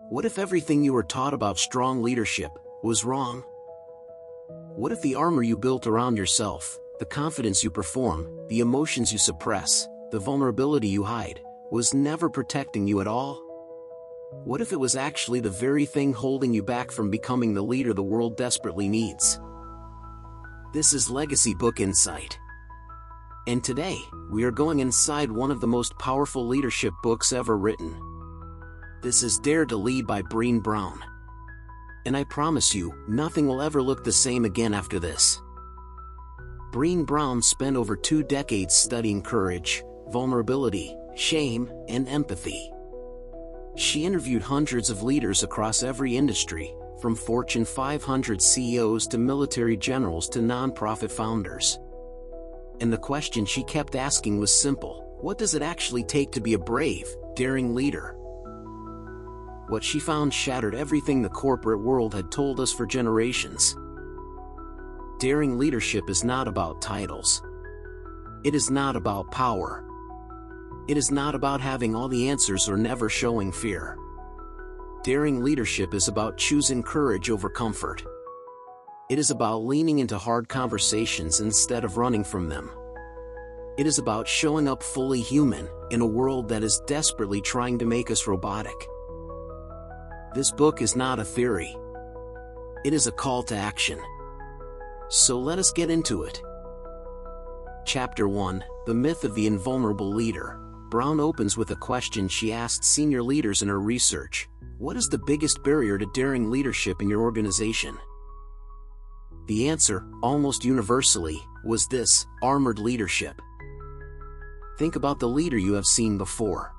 What if everything you were taught about strong leadership was wrong? What if the armor you built around yourself, the confidence you perform, the emotions you suppress, the vulnerability you hide, was never protecting you at all? What if it was actually the very thing holding you back from becoming the leader the world desperately needs? This is Legacy Book Insight. And today, we are going inside one of the most powerful leadership books ever written. This is Dare to Lead by Brené Brown. And I promise you, nothing will ever look the same again after this. Brené Brown spent over 2 decades studying courage, vulnerability, shame, and empathy. She interviewed hundreds of leaders across every industry, from Fortune 500 CEOs to military generals to nonprofit founders. And the question she kept asking was simple: what does it actually take to be a brave, daring leader? What she found shattered everything the corporate world had told us for generations. Daring leadership is not about titles. It is not about power. It is not about having all the answers or never showing fear. Daring leadership is about choosing courage over comfort. It is about leaning into hard conversations instead of running from them. It is about showing up fully human in a world that is desperately trying to make us robotic. This book is not a theory. It is a call to action. So let us get into it. Chapter 1: The Myth of the Invulnerable Leader. Brown opens with a question she asked senior leaders in her research: what is the biggest barrier to daring leadership in your organization? The answer, almost universally, was this: armored leadership. Think about the leader you have seen before.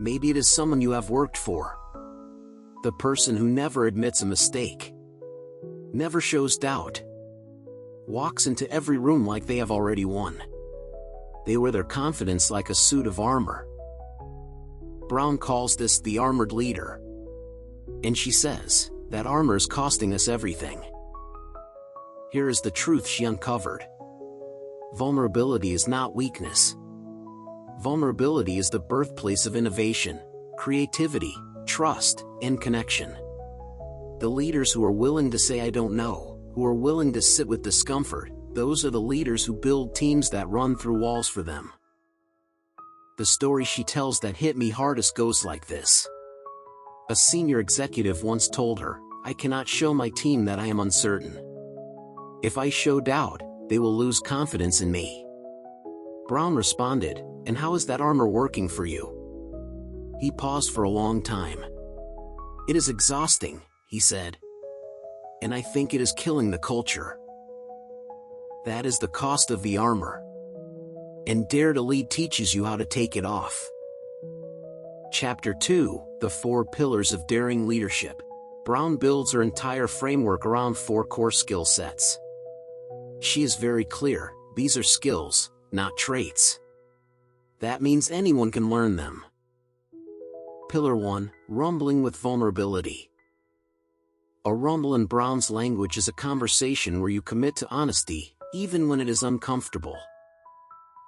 Maybe it is someone you have worked for. The person who never admits a mistake, never shows doubt, walks into every room like they have already won. They wear their confidence like a suit of armor. Brown calls this the armored leader. And she says that armor is costing us everything. Here is the truth she uncovered. Vulnerability is not weakness. Vulnerability is the birthplace of innovation, creativity, trust, and connection. The leaders who are willing to say "I don't know," who are willing to sit with discomfort, those are the leaders who build teams that run through walls for them. The story she tells that hit me hardest goes like this. A senior executive once told her, "I cannot show my team that I am uncertain. If I show doubt, they will lose confidence in me." Brown responded, "And how is that armor working for you?" He paused for a long time. "It is exhausting," he said. "And I think it is killing the culture." That is the cost of the armor. And Dare to Lead teaches you how to take it off. Chapter 2: The 4 Pillars of Daring Leadership. Brown builds her entire framework around 4 core skill sets. She is very clear: these are skills, not traits. That means anyone can learn them. Pillar 1: Rumbling with Vulnerability. A rumble in Brown's language is a conversation where you commit to honesty, even when it is uncomfortable.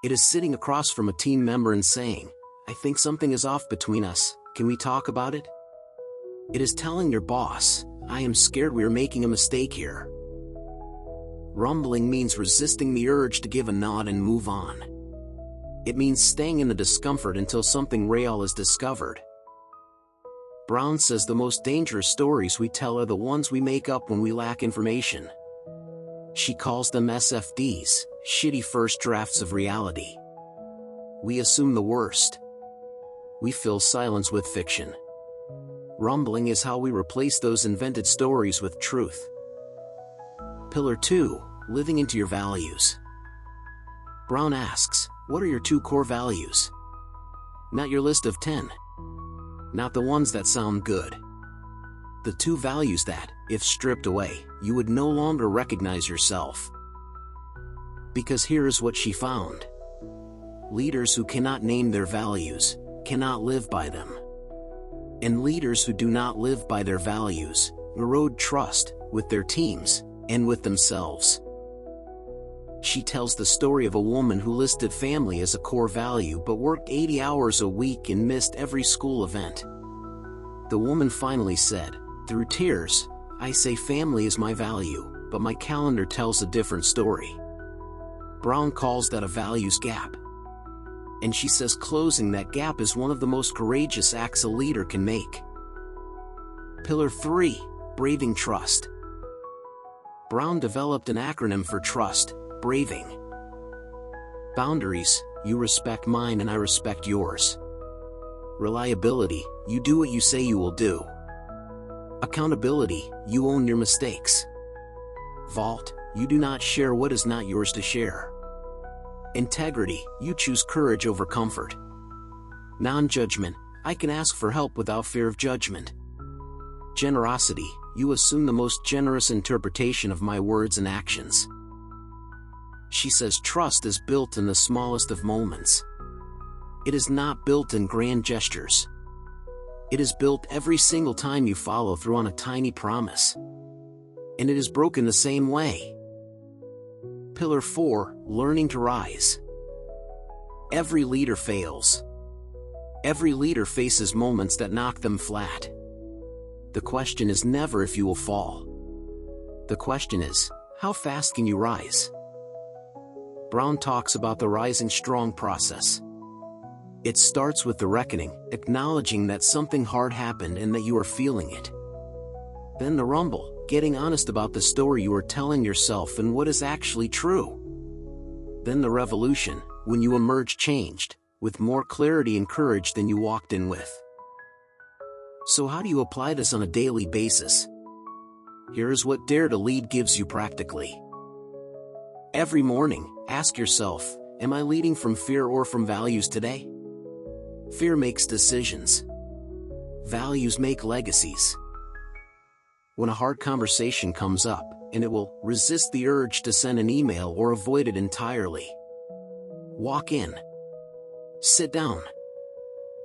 It is sitting across from a team member and saying, "I think something is off between us, can we talk about it?" It is telling your boss, "I am scared we are making a mistake here." Rumbling means resisting the urge to give a nod and move on. It means staying in the discomfort until something real is discovered. Brown says the most dangerous stories we tell are the ones we make up when we lack information. She calls them SFDs, shitty first drafts of reality. We assume the worst. We fill silence with fiction. Rumbling is how we replace those invented stories with truth. Pillar 2: Living into your values. Brown asks, what are your 2 core values? Not your list of 10. Not the ones that sound good. The 2 values that, if stripped away, you would no longer recognize yourself. Because here is what she found. Leaders who cannot name their values cannot live by them. And leaders who do not live by their values erode trust with their teams and with themselves. She tells the story of a woman who listed family as a core value but worked 80 hours a week and missed every school event. The woman finally said, through tears, I say family is my value, but my calendar tells a different story. Brown calls that a values gap. And she says closing that gap is one of the most courageous acts a leader can make. Pillar 3, braving trust. Brown developed an acronym for trust, braving. Boundaries, you respect mine and I respect yours. Reliability, you do what you say you will do. Accountability, you own your mistakes. Vault, you do not share what is not yours to share. Integrity, you choose courage over comfort. Non-judgment, I can ask for help without fear of judgment. Generosity, you assume the most generous interpretation of my words and actions. She says trust is built in the smallest of moments. It is not built in grand gestures. It is built every single time you follow through on a tiny promise. And it is broken the same way. Pillar 4, learning to rise. Every leader fails. Every leader faces moments that knock them flat. The question is never if you will fall. The question is, how fast can you rise? Brown talks about the rising strong process. It starts with the reckoning, acknowledging that something hard happened and that you are feeling it. Then the rumble, getting honest about the story you are telling yourself and what is actually true. Then the revolution, when you emerge changed, with more clarity and courage than you walked in with. So how do you apply this on a daily basis? Here is what Dare to Lead gives you practically. Every morning, ask yourself, am I leading from fear or from values today? Fear makes decisions. Values make legacies. When a hard conversation comes up, and it will resist the urge to send an email or avoid it entirely. Walk in. Sit down.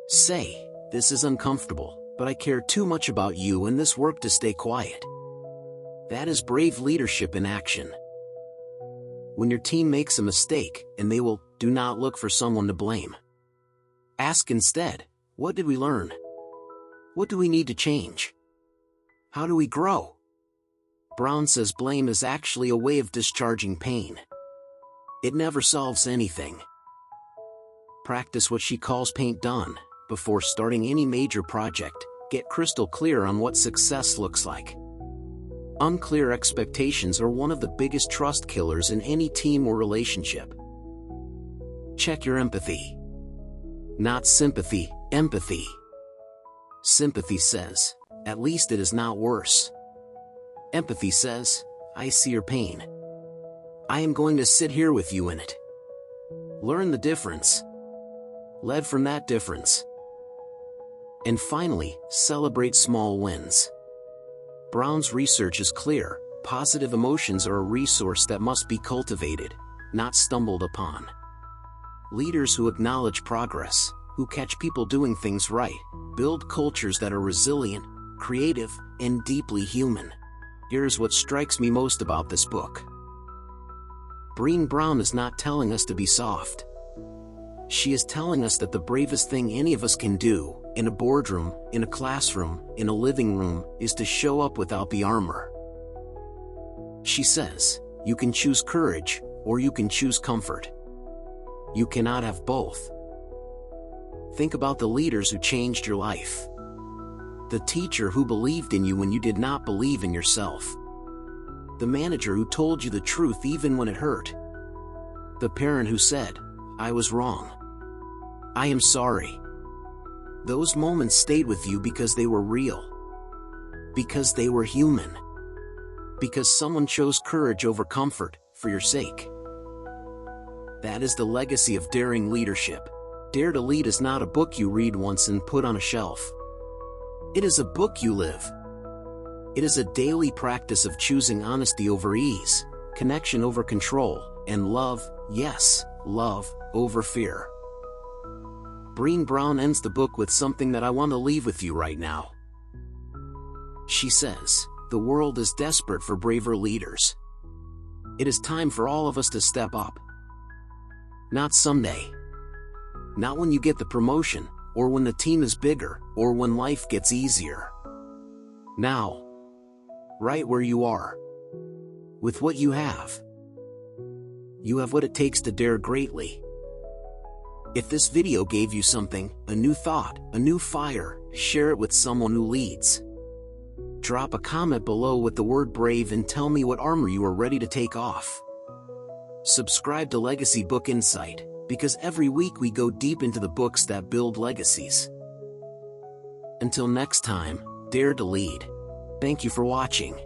Say, this is uncomfortable, but I care too much about you and this work to stay quiet. That is brave leadership in action. When your team makes a mistake, and they will, do not look for someone to blame. Ask instead, what did we learn? What do we need to change? How do we grow? Brown says blame is actually a way of discharging pain. It never solves anything. Practice what she calls paint done. Before starting any major project, get crystal clear on what success looks like. Unclear expectations are one of the biggest trust killers in any team or relationship. Check your empathy. Not sympathy, empathy. Sympathy says, at least it is not worse. Empathy says, I see your pain. I am going to sit here with you in it. Learn the difference. Lead from that difference. And finally, celebrate small wins. Brown's research is clear, positive emotions are a resource that must be cultivated, not stumbled upon. Leaders who acknowledge progress, who catch people doing things right, build cultures that are resilient, creative, and deeply human. Here's what strikes me most about this book. Brené Brown is not telling us to be soft. She is telling us that the bravest thing any of us can do, in a boardroom, in a classroom, in a living room, is to show up without the armor. She says, you can choose courage, or you can choose comfort. You cannot have both. Think about the leaders who changed your life. The teacher who believed in you when you did not believe in yourself. The manager who told you the truth even when it hurt. The parent who said, I was wrong. I am sorry. Those moments stayed with you because they were real. Because they were human. Because someone chose courage over comfort, for your sake. That is the legacy of daring leadership. Dare to Lead is not a book you read once and put on a shelf. It is a book you live. It is a daily practice of choosing honesty over ease, connection over control, and love, yes, love, over fear. Brené Brown ends the book with something that I want to leave with you right now. She says, the world is desperate for braver leaders. It is time for all of us to step up. Not someday. Not when you get the promotion, or when the team is bigger, or when life gets easier. Now, right where you are, with what you have what it takes to dare greatly. If this video gave you something, a new thought, a new fire, share it with someone who leads. Drop a comment below with the word brave and tell me what armor you are ready to take off. Subscribe to Legacy Book Insight, because every week we go deep into the books that build legacies. Until next time, dare to lead. Thank you for watching.